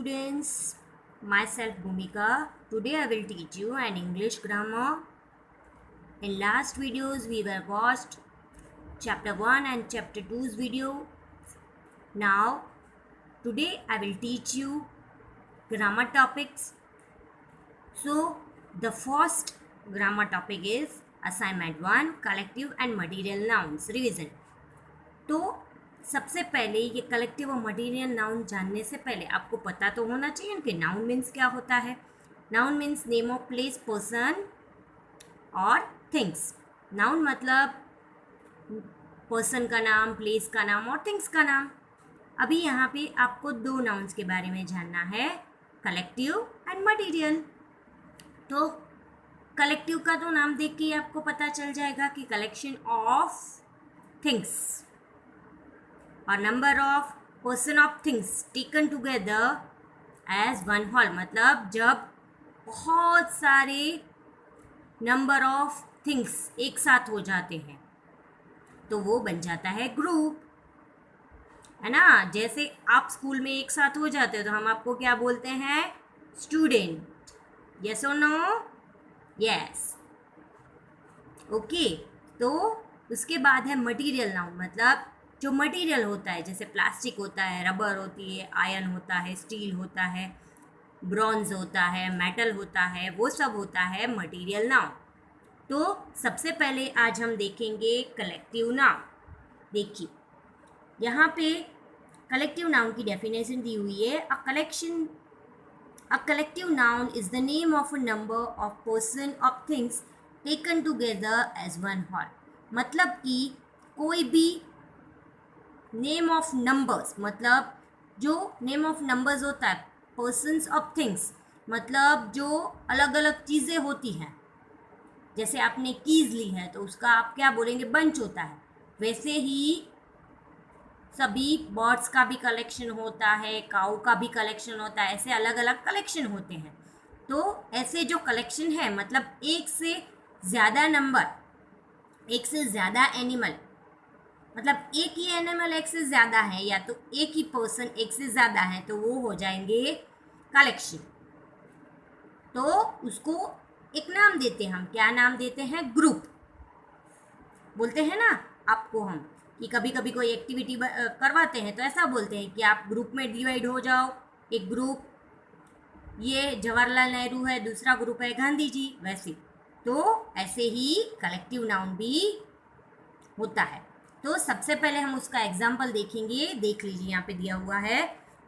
students, myself Bhumika. Today I will teach you an English grammar. In last videos we were watched chapter 1 and chapter 2's video. Now today I will teach you grammar topics. So the first grammar topic is assignment 1 collective and material nouns revision. तो सबसे पहले ये collective और material noun जानने से पहले आपको पता तो होना चाहिए कि नाउन मीन्स क्या होता है. Noun means name of place, person और थिंग्स. नाउन मतलब पर्सन का नाम, प्लेस का नाम और थिंग्स का नाम. अभी यहाँ पे आपको दो नाउन्स के बारे में जानना है, कलेक्टिव एंड मटीरियल. तो कलेक्टिव का तो नाम देख के आपको पता चल जाएगा कि कलेक्शन ऑफ थिंग्स और number of person of things taken together as one whole. मतलब जब बहुत सारे नंबर ऑफ थिंग्स एक साथ हो जाते हैं तो वो बन जाता है ग्रुप, है ना. जैसे आप स्कूल में एक साथ हो जाते हो तो हम आपको क्या बोलते हैं, स्टूडेंट. यस और नो? यस. ओके. तो उसके बाद है मटीरियल नाउन. मतलब जो मटेरियल होता है, जैसे प्लास्टिक होता है, रबर होती है, आयरन होता है, स्टील होता है, ब्रॉन्ज होता है, मेटल होता है, वो सब होता है मटेरियल नाउन. तो सबसे पहले आज हम देखेंगे कलेक्टिव नाउन. देखिए यहाँ पे कलेक्टिव नाउन की डेफिनेशन दी हुई है. A collective noun is the name of a number of person of things taken together as one whole. मतलब कि कोई भी नेम ऑफ नंबर्स, मतलब जो नेम ऑफ नंबर्स होता है, पर्सन्स ऑफ थिंग्स मतलब जो अलग अलग चीज़ें होती हैं. जैसे आपने कीज़ ली है तो उसका आप क्या बोलेंगे, बंच होता है. वैसे ही सभी बर्ड्स का भी कलेक्शन होता है, काऊ का भी कलेक्शन होता है, ऐसे अलग अलग कलेक्शन होते हैं. तो ऐसे जो कलेक्शन है मतलब एक से ज़्यादा नंबर, एक से ज़्यादा एनिमल, मतलब एक ही एनिमल एक से ज़्यादा है या तो एक ही पर्सन एक से ज़्यादा है तो वो हो जाएंगे कलेक्शन. तो उसको एक नाम देते हैं हम. क्या नाम देते हैं? ग्रुप. बोलते हैं ना आपको हम कि कभी कभी कोई एक्टिविटी करवाते हैं तो ऐसा बोलते हैं कि आप ग्रुप में डिवाइड हो जाओ. एक ग्रुप ये जवाहरलाल नेहरू है, दूसरा ग्रुप है गांधी जी. वैसे तो ऐसे ही कलेक्टिव नाउन भी होता है. तो सबसे पहले हम उसका एग्जाम्पल देखेंगे. देख लीजिए यहाँ पे दिया हुआ है,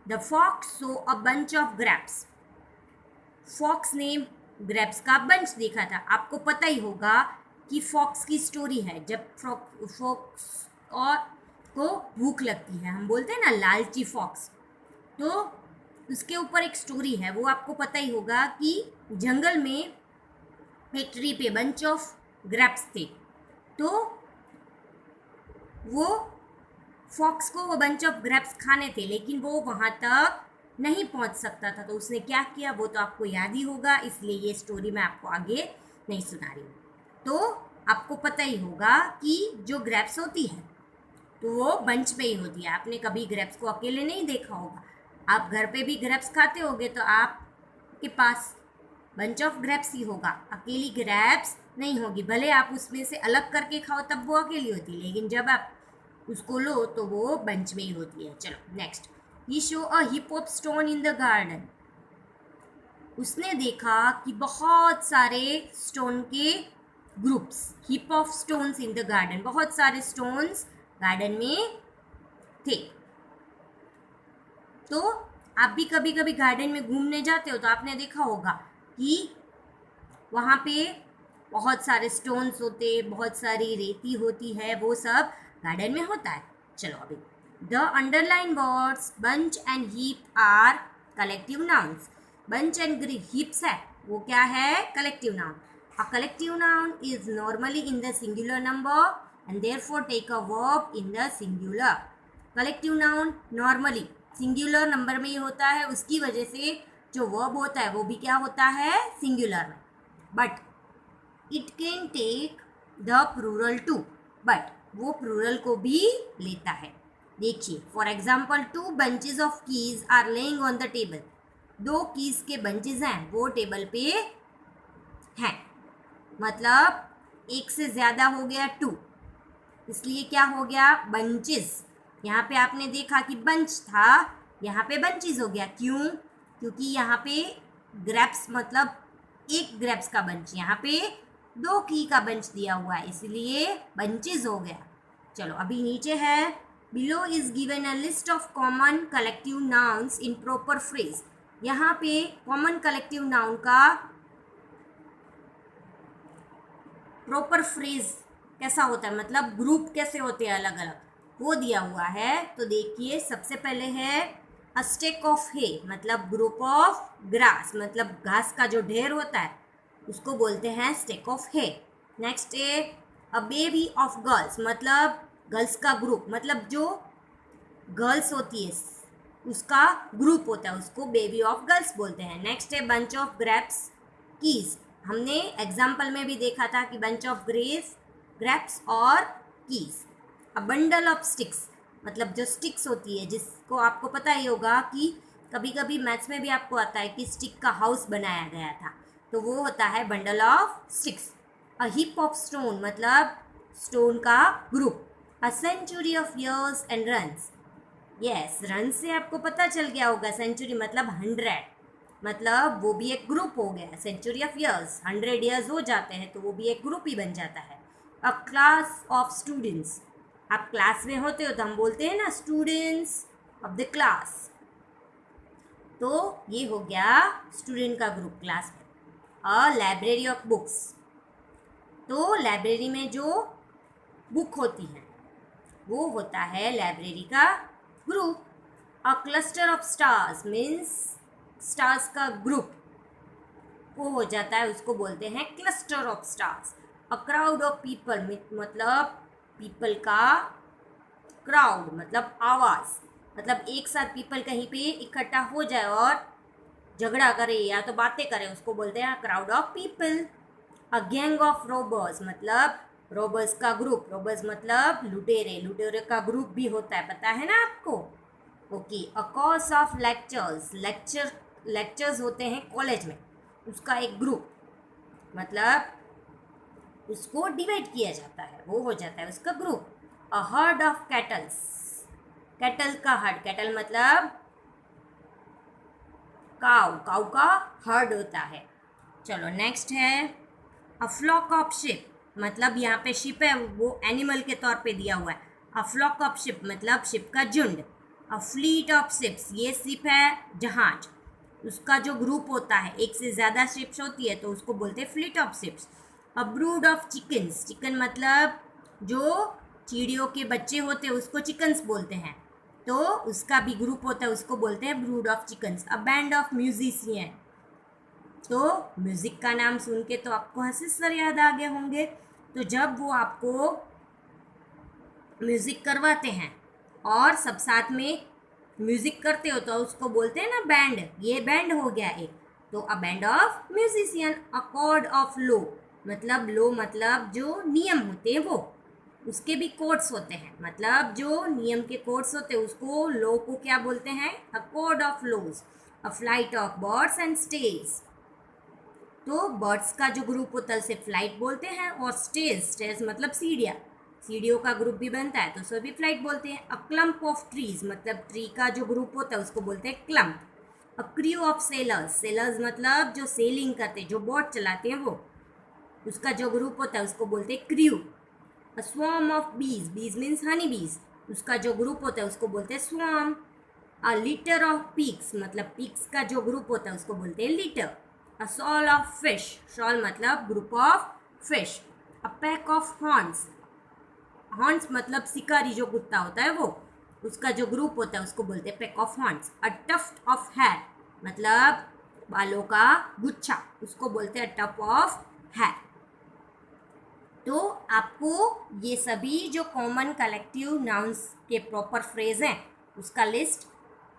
the fox saw a bunch of grapes. Fox ने ग्रेप्स का बंच देखा था. आपको पता ही होगा कि फॉक्स की स्टोरी है. जब फॉक्स और को भूख लगती है, हम बोलते हैं ना लालची फॉक्स, तो उसके ऊपर एक स्टोरी है. वो आपको पता ही होगा कि जंगल में एक ट्री पे बंच ऑफ ग्रेप्स थे. तो वो फॉक्स को वो बंच ऑफ ग्रेप्स खाने थे, लेकिन वो वहाँ तक नहीं पहुँच सकता था. तो उसने क्या किया वो तो आपको याद ही होगा, इसलिए ये स्टोरी मैं आपको आगे नहीं सुना रही हूँ. तो आपको पता ही होगा कि जो ग्रेप्स होती है तो वो बंच में ही होती है. आपने कभी ग्रेप्स को अकेले नहीं देखा होगा. आप घर पे भी ग्रेप्स खाते होगे तो आपके पास बंच ऑफ ग्रेप्स ही होगा, अकेली ग्रेप्स नहीं होगी. भले आप उसमें से अलग करके खाओ तब वो अकेली होती है, लेकिन जब आप उसको लो तो वो बंच में ही होती है. चलो next. He show a hip hop stone in the garden. उसने देखा कि बहुत सारे स्टोन के groups, hip of stones in the garden, बहुत सारे स्टोन्स गार्डन में थे. तो आप भी कभी कभी गार्डन में घूमने जाते हो तो आपने देखा होगा कि वहाँ पे बहुत सारे स्टोन्स होते, बहुत सारी रेती होती है, वो सब गार्डन में होता है. चलो अभी the underline words bunch and heap are collective nouns. Bunch and heaps है वो क्या है, collective noun. A collective noun is normally in the singular number and therefore take a verb in the singular. Collective noun normally singular number में ही होता है, उसकी वजह से जो वर्ब होता है वो भी क्या होता है, सिंगुलर में. But it can take the plural too, but वो प्लूरल को भी लेता है. देखिए for example 2 bunches of keys are lying on the table. 2 keys के बंचेस हैं वो टेबल पे हैं, मतलब एक से ज़्यादा हो गया 2, इसलिए क्या हो गया बंचेस। यहाँ पे आपने देखा कि बंच था, यहाँ पे बंचेस हो गया। क्यों? क्योंकि यहाँ पे ग्रेप्स मतलब एक ग्रेप्स का बंच, यहाँ पे 2 की का बंच दिया हुआ है, इसलिए बंचेस हो गया। चलो अभी नीचे है, below is given a list of common collective nouns in proper phrase. यहाँ पे कॉमन कलेक्टिव नाउन का प्रॉपर फ्रेज कैसा होता है, मतलब ग्रुप कैसे होते हैं अलग अलग, वो दिया हुआ है। तो देखिए सबसे पहले है अ स्टेक ऑफ हे, मतलब ग्रुप ऑफ ग्रास, मतलब घास का जो ढेर होता है उसको बोलते हैं स्टेक ऑफ हे। नेक्स्ट है अ बेबी ऑफ गर्ल्स, मतलब गर्ल्स का ग्रुप, मतलब जो गर्ल्स होती है उसका ग्रुप होता है, उसको बेबी ऑफ गर्ल्स बोलते हैं। नेक्स्ट है बंच ऑफ ग्रेप्स कीज, हमने एग्जाम्पल में भी देखा था कि बंच ऑफ ग्रेप्स और keys. A bundle of sticks, मतलब जो स्टिक्स होती है, जिसको आपको पता ही होगा कि कभी कभी मैथ्स में भी आपको आता है कि स्टिक का हाउस बनाया गया था, तो वो होता है bundle of sticks. A heap of stone, मतलब स्टोन का group. A century of years and runs, yes run से आपको पता चल गया होगा, सेंचुरी मतलब 100, मतलब वो भी एक ग्रुप हो गया। सेंचुरी ऑफ ईयर्स 100 ईयर्स हो जाते हैं तो वो भी एक ग्रुप ही बन जाता है। अ क्लास ऑफ स्टूडेंट्स, आप क्लास में होते हो तो हम बोलते हैं ना स्टूडेंट्स ऑफ द क्लास, तो ये हो गया स्टूडेंट का ग्रुप क्लास में। अ लाइब्रेरी ऑफ बुक्स, तो लाइब्रेरी में जो बुक होती है वो होता है लाइब्रेरी का group. A cluster of stars means stars का ग्रुप वो हो जाता है, उसको बोलते हैं cluster of stars. A crowd of people, मतलब पीपल का क्राउड मतलब आवाज़, मतलब एक साथ पीपल कहीं पे इकट्ठा हो जाए और झगड़ा करे या तो बातें करे, उसको बोलते हैं crowd of people. A gang of robbers, मतलब रॉबर्स का ग्रुप, रॉबर्स मतलब लुटेरे, लुटेरे का ग्रुप भी होता है, पता है ना आपको। Okay. A course of lectures, lectures होते हैं कॉलेज में, उसका एक ग्रुप, मतलब उसको डिवाइड किया जाता है, वो हो जाता है उसका group. A herd of kettles, cattle का हर्ड, कैटल मतलब काउ, काउ का हर्ड होता है। चलो नेक्स्ट है अ फ्लॉक ऑफ शिप, मतलब यहाँ पे शिप है वो एनिमल के तौर पे दिया हुआ है। अ फ्लॉक ऑफ शिप मतलब शिप का झुंड। अ फ्लीट ऑफ शिप्स, ये शिप है जहाज, उसका जो ग्रुप होता है, एक से ज़्यादा शिप्स होती है तो उसको बोलते हैं fleet of ships. A brood of chickens, chicken मतलब जो चिड़ियों के बच्चे होते हैं उसको चिकन्स बोलते हैं, तो उसका भी ग्रुप होता है, उसको बोलते हैं brood of chickens. A band of musician, तो म्यूज़िक का नाम सुन के तो आपको हंसी सर याद आ गए होंगे, तो जब वो आपको म्यूज़िक करवाते हैं और सब साथ में म्यूज़िक करते हो तो उसको बोलते हैं ना बैंड, ये बैंड हो गया एक। तो a band of musician. A code of law, मतलब लो मतलब जो नियम होते हैं वो, उसके भी कोड्स होते हैं, मतलब जो नियम के कोड्स होते हैं उसको लो को क्या बोलते हैं, a code of lows. A flight of birds and stage, तो बर्ड्स का जो ग्रुप होता है उसे फ्लाइट बोलते हैं, और स्टेज मतलब सीढ़ियाँ, सीढ़ियों का ग्रुप भी बनता है तो उसे भी फ्लाइट बोलते हैं। अ क्लम्प ऑफ ट्रीज, मतलब ट्री का जो ग्रुप होता है उसको बोलते हैं clump. A crew of sellers, sellers मतलब जो सेलिंग करते हैं, जो बोट चलाते हैं वो, उसका जो ग्रुप होता है उसको बोलते हैं क्रू। अ स्वॉर्म ऑफ बीज, बीज मीन्स हनी बीज, उसका जो ग्रुप होता है उसको बोलते हैं swarm. A litter of pigs, मतलब पिग्स का जो ग्रुप होता है उसको बोलते हैं litter. A shoal of fish, shoal मतलब group of fish. A pack of horns, horns मतलब शिकारी जो कुत्ता होता है वो, उसका जो ग्रुप होता है उसको बोलते हैं pack of horns. A tuft of hair, मतलब बालों का गुच्छा, उसको बोलते हैं टफ ऑफ हेयर। तो आपको ये सभी जो कॉमन कलेक्टिव नाउन्स के प्रॉपर फ्रेज हैं उसका लिस्ट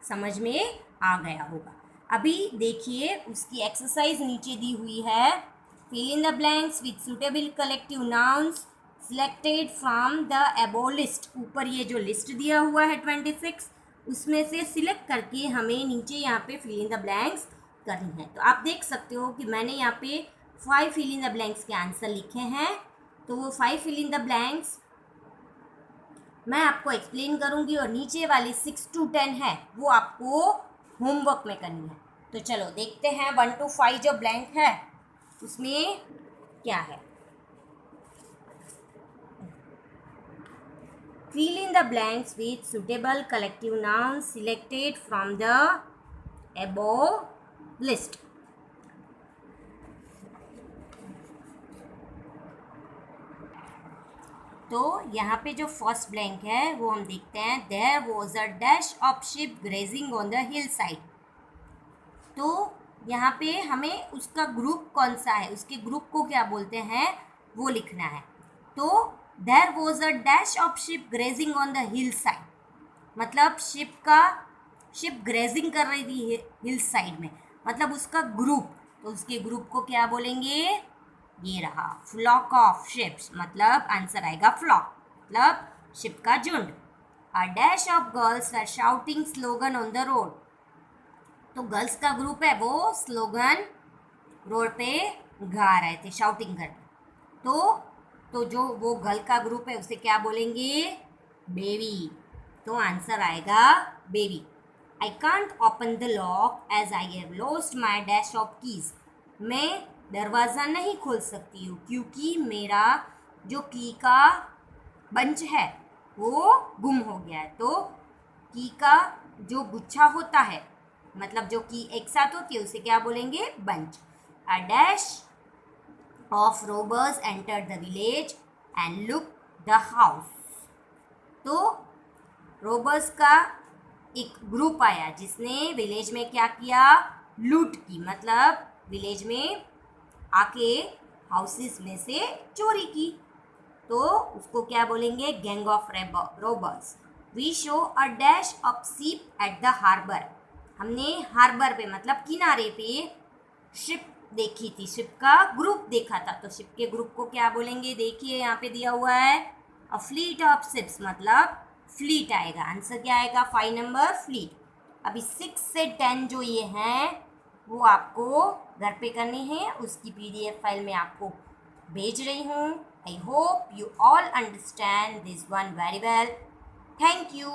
समझ में आ गया होगा। अभी देखिए उसकी एक्सरसाइज नीचे दी हुई है, fill in the blanks with suitable collective nouns selected from the above list. ऊपर ये जो लिस्ट दिया हुआ है 26, उसमें से सिलेक्ट करके हमें नीचे यहाँ पे फिल इन द ब्लैंक्स करनी है। तो आप देख सकते हो कि मैंने यहाँ पे 5 फिल इन द ब्लैंक्स के आंसर लिखे हैं। तो वो 5 फिल इन द ब्लैंक्स मैं आपको एक्सप्लेन करूँगी और नीचे वाली 6 to 10 है वो आपको होमवर्क में करनी है। तो चलो देखते हैं 1 to 5 जो ब्लैंक है उसमें क्या है। Fill in the blanks with suitable collective nouns selected from the above list. तो यहाँ पे जो फर्स्ट ब्लैंक है वो हम देखते हैं। There was a dash of sheep grazing on the hillside. तो यहाँ पे हमें उसका ग्रुप कौन सा है, उसके ग्रुप को क्या बोलते हैं वो लिखना है। तो There was a dash of sheep grazing on the hillside, मतलब शिप ग्रेजिंग कर रही थी हिल साइड में, मतलब उसका ग्रुप। तो उसके ग्रुप को क्या बोलेंगे, ये रहा फ्लॉक ऑफ शिप्स, मतलब आंसर आएगा फ्लॉक, मतलब शिप का झुंड। अ dash of girls were shouting slogan on the road, तो गर्ल्स का ग्रुप है वो स्लोगन रोड पे गा रहे थे शाउटिंग करके। तो जो वो गर्ल का ग्रुप है उसे क्या बोलेंगे, बेबी। तो आंसर आएगा baby. I can't open the lock as I have lost my dash of keys, मैं दरवाज़ा नहीं खोल सकती हूँ क्योंकि मेरा जो की का बंच है वो गुम हो गया है। तो की का जो गुच्छा होता है, मतलब जो की एक साथ होती है उसे क्या बोलेंगे, bunch. A dash of robbers entered the village and look the house, तो रोबर्स का एक ग्रुप आया जिसने विलेज में क्या किया, लूट की, मतलब विलेज में आके हाउसेस में से चोरी की। तो उसको क्या बोलेंगे, gang of robbers. We show a dash of ship at the harbour, हमने हार्बर पे मतलब किनारे पे शिप देखी थी, शिप का ग्रुप देखा था। तो शिप के ग्रुप को क्या बोलेंगे, देखिए यहाँ पे दिया हुआ है अ फ्लीट ऑफ शिप्स, मतलब फ्लीट आएगा। आंसर क्या आएगा, 5 नंबर फ्लीट। अभी 6 से 10 जो ये हैं वो आपको घर पे करने हैं, उसकी PDF फाइल में आपको भेज रही हूँ। I hope you all understand this one very well. Thank you.